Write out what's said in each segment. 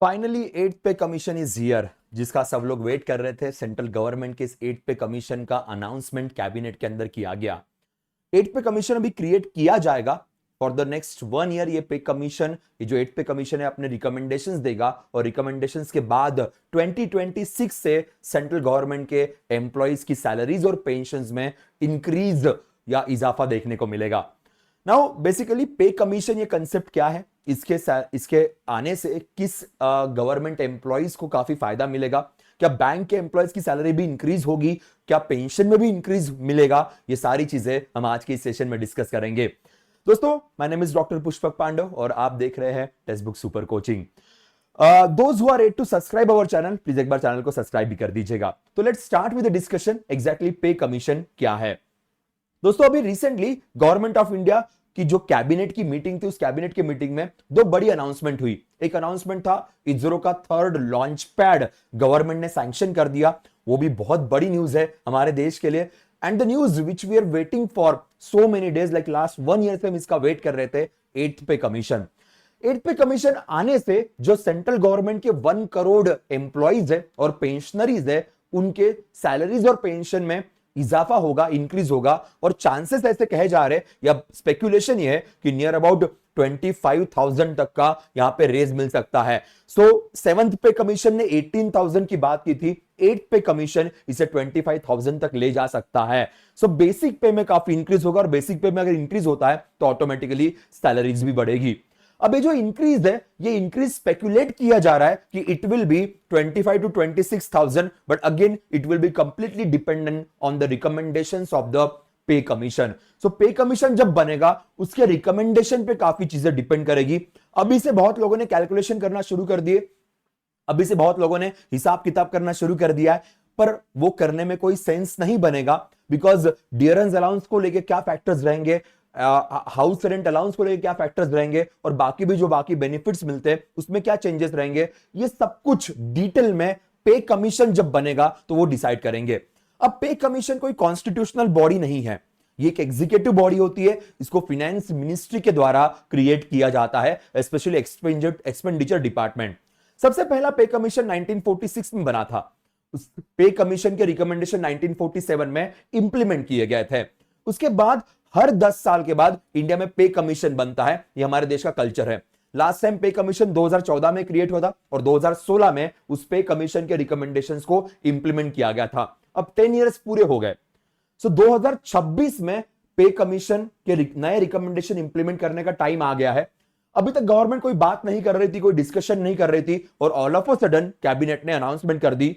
Finally at पे commission is here, जिसका सब लोग वेट कर रहे थे। सेंट्रल गवर्नमेंट के इस एट पे कमीशन का अनाउंसमेंट कैबिनेट के अंदर किया गया। एट पे कमीशन अभी क्रिएट किया जाएगा फॉर द नेक्स्ट 1 ईयर। ये पे कमीशन, ये जो एट पे कमीशन है, अपने रिकमेंडेशंस देगा और रिकमेंडेशंस के बाद 2026 से सेंट्रल गवर्नमेंट के एम्प्लॉइज की सैलरीज और पेंशंस में इंक्रीज या इजाफा देखने को मिलेगा। नाउ बेसिकली पे कमीशन, ये कंसेप्ट क्या है, इसके आने से किस गवर्नमेंट एम्प्लॉइज को काफी फायदा मिलेगा, क्या बैंक के एम्प्लॉइज की सैलरी भी इंक्रीज होगी, क्या पेंशन में भी इंक्रीज मिलेगा, ये सारी चीजें हम आज के इस सेशन में डिस्कस करेंगे। दोस्तों, my name is doctor Pushpak Pandav और आप देख रहे हैं text book super coaching. Those who are ready to subscribe our channel, please एक बार चैनल को सब्सक्राइब भी कर दीजिएगा। तो let's start with the discussion. Exactly pay commission क्या है। दोस्तों, अभी रिसेंटली गवर्नमेंट ऑफ इंडिया की जो कैबिनेट की मीटिंग थी, उस कैबिनेट की मीटिंग में दो बड़ी अनाउंसमेंट हुई। एक अनाउंसमेंट था इसरो का थर्ड लॉन्च पैड गवर्नमेंट ने सैंक्शन कर दिया। वो भी बहुत बड़ी न्यूज है हमारे देश के लिए। And the news which we are waiting for so many days, like last 1 year से हम इसका वेट कर रहे थे, eighth pay commission. Eighth pay commission आने से जो सेंट्रल गवर्नमेंट के 1 करोड़ एम्प्लॉइज है और पेंशनरीज है, उनके सैलरीज और पेंशन में इजाफा होगा, इंक्रीज होगा। और चांसेस ऐसे कहे जा रहे, या स्पेक्यूलेशन ये है कि नियर अबाउट 25,000 तक का यहां पे रेज मिल सकता है। सो सेवंथ पे कमीशन ने 18,000 की बात की थी, एट पे कमीशन इसे 25,000 तक ले जा सकता है। सो बेसिक पे में काफी इंक्रीज होगा, और बेसिक पे में अगर इंक्रीज होता है तो ऑटोमेटिकली सैलरीज भी बढ़ेगी। अब ये जो इंक्रीज है, ये इंक्रीज स्पेक्युलेट किया जा रहा है कि it will be 25 to 26,000, but again it will be completely dependent on the recommendations of the pay commission. So pay commission जब बनेगा, उसके रिकमेंडेशन पे काफी चीजें डिपेंड करेगी। अभी से बहुत लोगों ने कैलकुलेशन करना शुरू कर दिए, अभी से बहुत लोगों ने हिसाब किताब करना शुरू कर दिया है, पर वो करने में कोई सेंस नहीं बनेगा। बिकॉज डियरेंस अलाउंस को लेके क्या फैक्टर्स रहेंगे, हाउस रेंट अलाउंस को लेकर क्या फैक्टर्स रहेंगे, और बाकी भी जो बाकी बेनिफिट्स मिलते हैं उसमें क्या चेंजेस रहेंगे, ये सब कुछ डिटेल में पे कमीशन जब बनेगा तो वो डिसाइड करेंगे। अब पे कमीशन कोई कॉन्स्टिट्यूशनल बॉडी नहीं है, ये एक एग्जीक्यूटिव बॉडी होती है। इसको फाइनेंस मिनिस्ट्री के द्वारा क्रिएट किया जाता है, स्पेशली एक्सपेंडिचर डिपार्टमेंट। सबसे पहला पे कमीशन 1946 में बना था। उस पे कमीशन के रिकमेंडेशन 1947 में इंप्लीमेंट किए गए थे। उसके बाद हर 10 साल के बाद इंडिया में पे कमीशन बनता है, ये हमारे देश का कल्चर है। लास्ट टाइम पे कमीशन 2014 में क्रिएट हुआ था और 2016 में उस पे कमीशन के रिकमेंडेशंस को इंप्लीमेंट किया गया था। अब 10 इयर्स पूरे हो गए। सो 2026 में पे कमीशन के नए रिकमेंडेशन इंप्लीमेंट करने का टाइम आ गया है। अभी तक गवर्नमेंट कोई बात नहीं कर रही थी, कोई डिस्कशन नहीं कर रही थी, और all of a sudden cabinet ने अनाउंसमेंट कर दी।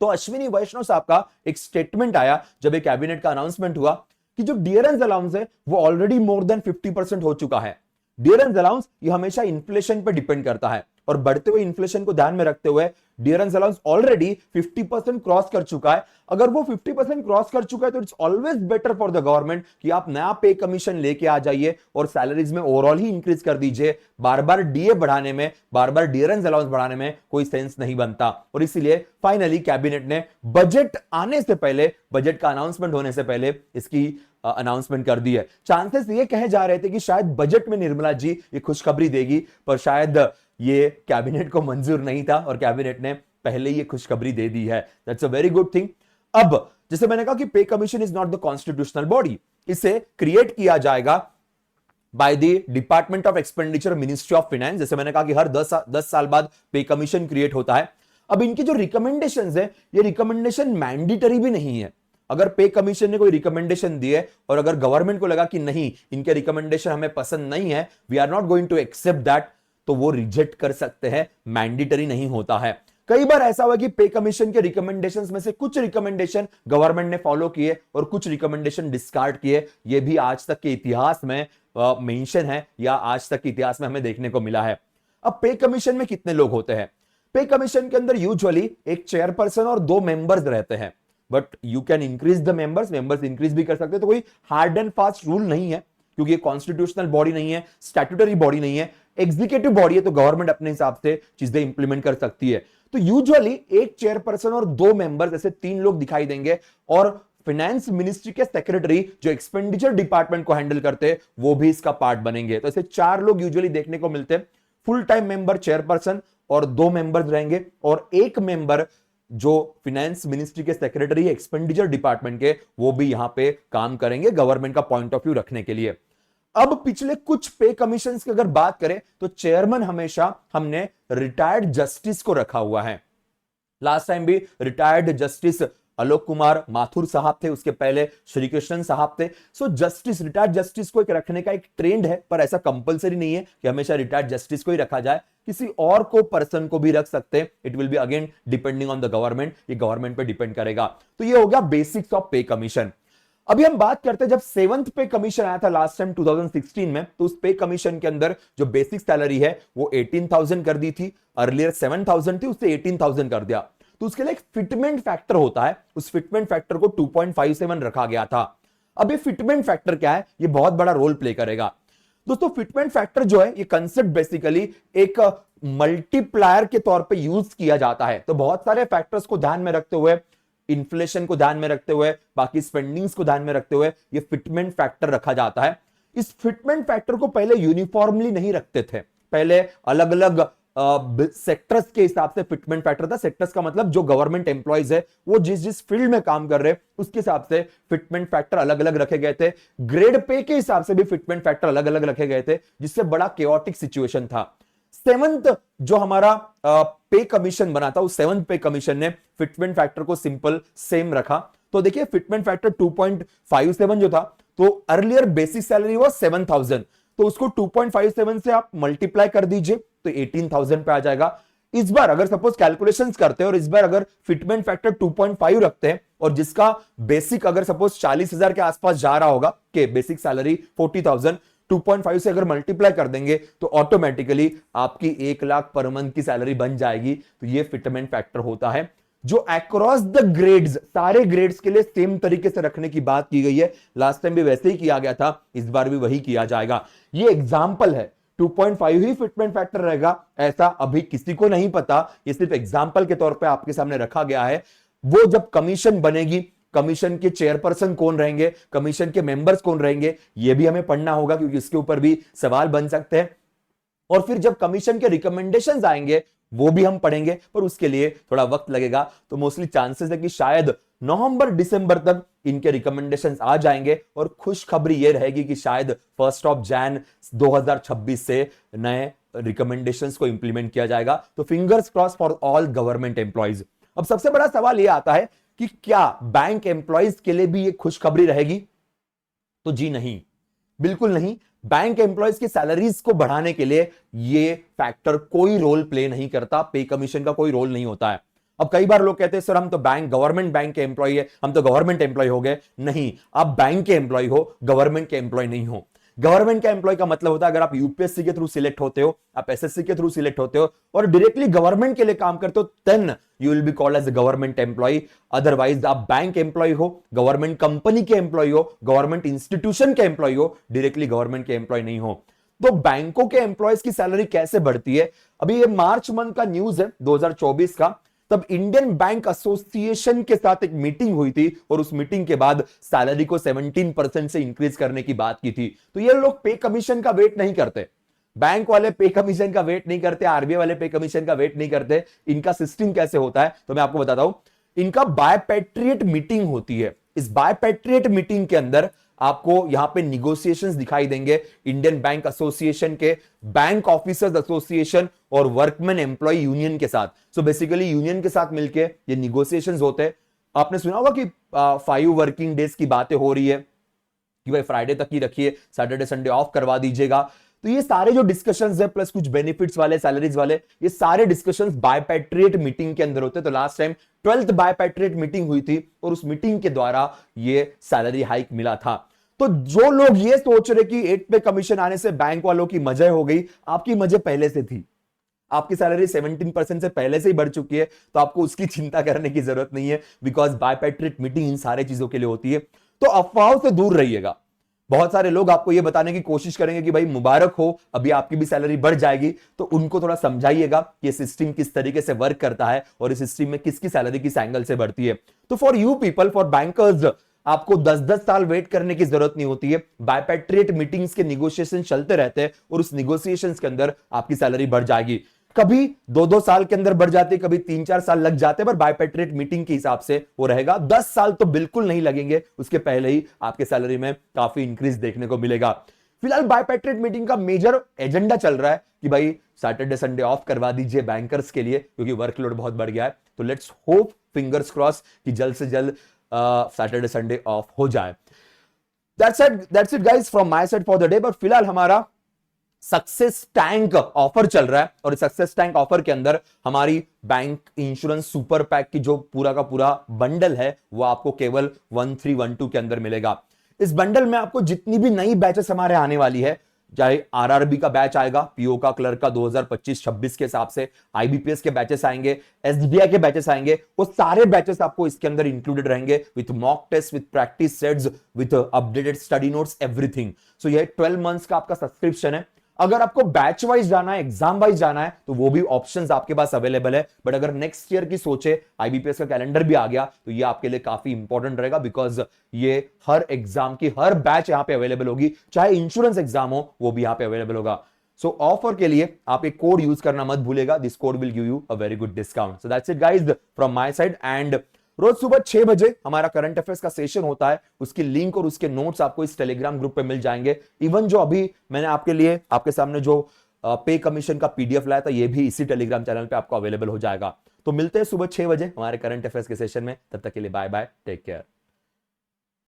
तो अश्विनी वैष्णव साहब का एक स्टेटमेंट आया जब एक कैबिनेट का अनाउंसमेंट हुआ कि जो डियरेंस अलाउंस है वो ऑलरेडी मोर देन 50% हो चुका है। डियरेंस अलाउंस ये हमेशा इन्फ्लेशन पे डिपेंड करता है, और बढ़ते हुए इन्फ्लेशन को ध्यान में रखते हुए डियरेंस अलाउंस ऑलरेडी 50% क्रॉस कर चुका है। अगर वो 50% क्रॉस कर चुका है तो it's always better for the government कि आप नया पे कमीशन लेके आ जाइए और सैलरीज में ओवरऑल ही इंक्रीज कर दीजिए। बार बार डीए बढ़ाने में, बार बार डियरेंस अलाउंस बढ़ाने में कोई सेंस नहीं बनता। और इसीलिए फाइनली कैबिनेट ने बजट आने से पहले, बजट का अनाउंसमेंट होने से पहले इसकी अनाउंसमेंट कर दी है। चांसेस ये कहे जा रहे थे कि शायद बजट में निर्मला जी ये खुशखबरी देगी, पर शायद ये कैबिनेट को मंजूर नहीं था और कैबिनेट ने पहले ये खुशखबरी दे दी है। That's a very good thing. अब जैसे मैंने कहा कि पे commission is not the constitutional body, इसे क्रिएट किया जाएगा by the department of expenditure, ministry of finance. जैसे मैंने कहा कि हर 10 साल बाद पे कमीशन क्रिएट होता है। अब इनकी जो रिकमेंडेशंस है, ये रिकमेंडेशन मैंडेटरी भी नहीं है। अगर पे कमीशन ने कोई रिकमेंडेशन दी है और अगर गवर्नमेंट को लगा कि नहीं, इनके रिकमेंडेशन हमें पसंद नहीं है, we are not going to accept that, तो वो रिजेक्ट कर सकते हैं, मैंडेटरी नहीं होता है। कई बार ऐसा हुआ कि पे कमीशन के रिकमेंडेशंस में से कुछ रिकमेंडेशन गवर्नमेंट ने फॉलो किए और कुछ रिकमेंडेशन डिस्कार्ड किए। ये भी आज तक के इतिहास में मेंशन है, या आज तक के इतिहास में हमें देखने को मिला है। अब पे कमीशन में कितने लोग होते हैं? पे कमीशन के अंदर यूजुअली एक चेयरपर्सन और 2 मेंबर्स रहते हैं, but you can increase the members increase भी कर सकते हैं। तो कोई हार्ड एंड फास्ट रूल नहीं है, क्योंकि ये कॉन्स्टिट्यूशनल बॉडी नहीं है, स्टैट्यूटरी बॉडी नहीं है, एग्जीक्यूटिव बॉडी है, तो गवर्नमेंट अपने हिसाब से चीजें इंप्लीमेंट कर सकती है। तो यूजुअली एक चेयरपर्सन और 2 मेंबर्स, ऐसे 3 लोग दिखाई देंगे। और फाइनेंस मिनिस्ट्री के सेक्रेटरी जो एक्सपेंडिचर डिपार्टमेंट को हैंडल करते हैं, वो भी इसका पार्ट बनेंगे। तो ऐसे 4 लोग यूजुअली देखने को मिलते हैं। फुल टाइम मेंबर चेयरपर्सन और 2 मेंबर्स रहेंगे और एक मेंबर जो फिनेंस मिनिस्ट्री के सेक्रेटरी है एक्सपेंडिचर डिपार्टमेंट के, वो भी यहां पे काम करेंगे गवर्नमेंट का पॉइंट ऑफ व्यू रखने के लिए। अब पिछले कुछ पे कमीशन की अगर बात करें तो चेयरमैन हमेशा हमने रिटायर्ड जस्टिस को रखा हुआ है। लास्ट टाइम भी रिटायर्ड जस्टिस आलोक कुमार माथुर साहब थे, उसके पहले श्री कृष्णन साहब थे। सो जस्टिस, रिटायर्ड जस्टिस को एक रखने का एक ट्रेंड है, पर ऐसा कंपलसरी नहीं है कि हमेशा रिटायर्ड जस्टिस को ही रखा जाए, किसी और को पर्सन को भी रख सकते हैं। It will be again depending on the government, ये गवर्नमेंट पे डिपेंड करेगा। तो ये हो गया बेसिक्स ऑफ पे कमीशन। अभी हम बात करते हैं, जब 7th पे कमीशन आया था लास्ट टाइम 2016 में, तो उस पे कमीशन के अंदर जो बेसिक सैलरी है वो 18,000 कर दी थी। अर्लियर 7,000 थी, उससे 18,000 कर दिया। तो उसके लिए एक फिटमेंट फैक्टर होता है, उस फिटमेंट फैक्टर को 2.57 रखा गया था। अब ये फिटमेंट फैक्टर क्या है, ये बहुत बड़ा रोल प्ले करेगा दोस्तों। फिटमेंट फैक्टर जो है, ये कंसेप्ट बेसिकली एक मल्टीप्लायर के तौर पे यूज किया जाता है। तो बहुत सारे फैक्टर्स को ध्यान में रखते हुए, इन्फ्लेशन को ध्यान में रखते हुए, बाकी स्पेंडिंग्स को ध्यान में रखते हुए ये फिटमेंट फैक्टर रखा जाता है। इस फिटमेंट फैक्टर को पहले यूनिफॉर्मली नहीं रखते थे, पहले अलग अलग सेक्टर्स के हिसाब से फिटमेंट फैक्टर था। सेक्टर्स का मतलब जो गवर्नमेंट एम्प्लॉइज है वो जिस जिस फील्ड में काम कर रहे हैं उसके हिसाब से फिटमेंट फैक्टर अलग अलग रखे गए थे। ग्रेड पे के हिसाब से भी फिटमेंट फैक्टर अलग अलग रखे गए थे, जिससे बड़ा केओटिक सिचुएशन था। 7th जो हमारा पे कमीशन बना था, उस 7th पे कमीशन ने फिटमेंट फैक्टर को सिंपल सेम रखा। तो देखिए फिटमेंट फैक्टर 2.57 जो था, तो अर्लियर बेसिक सैलरी वो 7,000, तो उसको 2.57 से आप मल्टीप्लाई कर दीजिए तो 18,000 पे आ जाएगा। इस बार अगर सपोज कैलकुलेशंस करते हैं और इस बार अगर फिटमेंट फैक्टर 2.5 रखते हैं और जिसका बेसिक अगर सपोज 40,000 के आसपास जा रहा होगा कि बेसिक सैलरी 40,000, 2.5 से अगर मल्टीप्लाई कर देंगे तो ऑटोमेटिकली आपकी 1 लाख पर मंथ की सैलरी बन जाएगी। तो ये फिटमेंट फैक्टर होता है जो अक्रॉस द ग्रेड्स, सारे ग्रेड्स के लिए सेम तरीके से रखने की बात की गई है। लास्ट टाइम भी वैसे ही किया गया था, इस बार भी वही किया जाएगा। ये एग्जाम्पल है, 2.5 ही फिटमेंट फैक्टर रहेगा ऐसा अभी किसी को नहीं पता, ये सिर्फ एग्जाम्पल के तौर पे आपके सामने रखा गया है। वो जब कमीशन बनेगी, कमीशन के चेयरपर्सन कौन रहेंगे, कमीशन के मेंबर्स कौन रहेंगे, ये भी हमें पढ़ना होगा क्योंकि इसके ऊपर भी सवाल बन सकते हैं। और फिर जब कमीशन के रिकमेंडेशंस आएंगे वो भी हम पढ़ेंगे, पर उसके लिए थोड़ा वक्त लगेगा। तो मोस्टली चांसेस है कि शायद नवंबर दिसंबर तक इनके रिकमेंडेशंस आ जाएंगे और खुशखबरी ये रहेगी कि शायद 1 जनवरी 2026 से नए रिकमेंडेशंस को इंप्लीमेंट किया जाएगा। तो fingers cross for all government employees. अब सबसे बड़ा सवाल यह आता है कि क्या बैंक एम्प्लॉइज के लिए भी ये खुशखबरी रहेगी? तो जी नहीं, बिल्कुल नहीं। बैंक एम्प्लॉइज की सैलरीज को बढ़ाने के लिए ये फैक्टर कोई रोल प्ले नहीं करता, पे कमीशन का कोई रोल नहीं होता है। अब कई बार लोग कहते हैं सर हम तो गवर्नमेंट बैंक के एम्प्लॉय है, हम तो गवर्नमेंट एम्प्लॉय हो गए। नहीं, आप बैंक के एम्प्लॉय हो, गवर्नमेंट के एम्प्लॉय नहीं हो। गवर्नमेंट का एम्प्लॉय का मतलब होता है अगर आप यूपीएससी के थ्रू सिलेक्ट होते हो, आप एसएससी के थ्रू सिलेक्ट होते हो और डायरेक्टली गवर्नमेंट के लिए काम करते हो, then you will be called as a government employ. Otherwise आप बैंक एम्प्लॉय हो, गवर्नमेंट कंपनी के एम्प्लॉय हो, गवर्नमेंट इंस्टीट्यूशन के एम्प्लॉय हो, डायरेक्टली गवर्नमेंट के एम्प्लॉय नहीं हो। तो बैंकों के एम्प्लॉयज की सैलरी कैसे बढ़ती है? अभी ये मार्च मंथ का न्यूज है 2024 का, तब इंडियन बैंक एसोसिएशन के साथ एक मीटिंग हुई थी और उस मीटिंग के बाद सैलरी को 17% से इंक्रीज करने की बात की थी। तो ये लोग पे कमीशन का वेट नहीं करते, बैंक वाले पे कमीशन का वेट नहीं करते, आरबीआई वाले पे कमीशन का वेट नहीं करते। इनका सिस्टम कैसे होता है तो मैं आपको बताता हूं। इनका बायपैट्रिएट मीटिंग होती है। इस बायपैट्रिएट मीटिंग के अंदर आपको यहां पे निगोशिएशंस दिखाई देंगे इंडियन बैंक एसोसिएशन के, बैंक ऑफिसर्स एसोसिएशन और वर्कमैन एम्प्लॉय यूनियन के साथ। सो बेसिकली यूनियन के साथ मिलके ये निगोशिएशंस होते हैं। आपने सुना होगा कि 5 वर्किंग डेज की बातें हो रही है कि भाई फ्राइडे तक ही रखिए, सैटरडे संडे ऑफ करवा दीजिएगा। तो ये सारे जो डिस्कशंस है प्लस कुछ बेनिफिट्स वाले, सैलरीज वाले, ये सारे डिस्कशंस बायपैट्रिएट मीटिंग के अंदर होते हैं। तो लास्ट टाइम 12th बायपैट्रिएट मीटिंग हुई थी और उस मीटिंग के द्वारा ये सैलरी हाइक मिला था। तो जो लोग ये सोच रहे कि 8 पे कमीशन आने से बैंक वालों की मजे हो गई, आपकी मजे पहले से थी। आपकी सैलरी 17% से पहले से ही बढ़ चुकी है, तो आपको उसकी चिंता करने की जरूरत नहीं है, बिकॉज बायपैट्रिएट मीटिंग इन सारे चीजों के लिए होती है। तो अफवाहों से दूर रहिएगा। बहुत सारे लोग आपको यह बताने की कोशिश करेंगे कि भाई मुबारक हो, अभी आपकी भी सैलरी बढ़ जाएगी, तो उनको थोड़ा समझाइएगा कि सिस्टम किस तरीके से वर्क करता है और इस सिस्टम में किसकी सैलरी किस एंगल से बढ़ती है। तो for you people, for bankers, आपको 10-10 साल वेट करने की जरूरत नहीं होती है। बायपैट्रिएट मीटिंग्स के निगोशिएशन चलते रहते हैं और उस निगोशिएशंस के अंदर आपकी सैलरी बढ़ जाएगी। कभी 2-2 साल के अंदर बढ़ जाती, कभी 3-4 साल लग जाते, पर बायपेट्रेट मीटिंग के हिसाब से वो रहेगा 10 साल तो बिल्कुल नहीं लगेंगे, उसके पहले ही आपके सैलरी में काफी इंक्रीज देखने को मिलेगा। फिलहाल बायपेट्रेट मीटिंग का मेजर एजेंडा चल रहा है कि भाई सैटरडे संडे ऑफ करवा दीजिए बैंकर्स के लिए, क्योंकि वर्कलोड बहुत बढ़ गया है। तो लेट्स होप, फिंगर्स क्रॉस, कि जल्द से जल्द सैटरडे संडे ऑफ हो जाए। That's it guys from my side for the day. But फिलहाल हमारा सक्सेस टैंक ऑफर चल रहा है, और सक्सेस टैंक ऑफर के अंदर हमारी बैंक इंश्योरेंस सुपर पैक की जो पूरा का पूरा बंडल है वो आपको केवल 1312 के अंदर मिलेगा। इस बंडल में आपको जितनी भी नई बैचेस हमारे आने वाली है, चाहे आरआरबी का बैच आएगा, पीओ का, क्लर्क का 2025-26 के हिसाब से, आईबीपीएस के बैचेस आएंगे, एसबीआई के बैचेस आएंगे, वो सारे बैचेस आपको इसके अंदर इंक्लूडेड रहेंगे, with mock test, with practice sets, with updated study notes, everything. So ये 12 मंथ्स का आपका सब्सक्रिप्शन है। अगर आपको बैच वाइज जाना है, एग्जाम वाइज जाना है, तो वो भी ऑप्शंस आपके पास अवेलेबल है। बट अगर नेक्स्ट ईयर की सोचे, आईबीपीएस का कैलेंडर भी आ गया, तो ये आपके लिए काफी इंपॉर्टेंट रहेगा, बिकॉज ये हर एग्जाम की हर बैच यहां पे अवेलेबल होगी, चाहे इंश्योरेंस एग्जाम हो वो भी यहां पे अवेलेबल होगा। सो ऑफर के लिए आप एक कोड यूज करना मत भूलेगा, this code will give you a very good discount. So that's it guys from my side. And रोज सुबह 6 बजे हमारा करंट अफेयर्स का सेशन होता है, उसकी लिंक और उसके नोट्स आपको इस टेलीग्राम ग्रुप पे मिल जाएंगे। इवन जो अभी मैंने आपके लिए आपके सामने जो पे कमीशन का पीडीएफ लाया था, ये भी इसी टेलीग्राम चैनल पे आपको अवेलेबल हो जाएगा। तो मिलते हैं सुबह 6 बजे हमारे करंट अफेयर्स के सेशन में। तब तक के लिए बाय बाय, टेक केयर।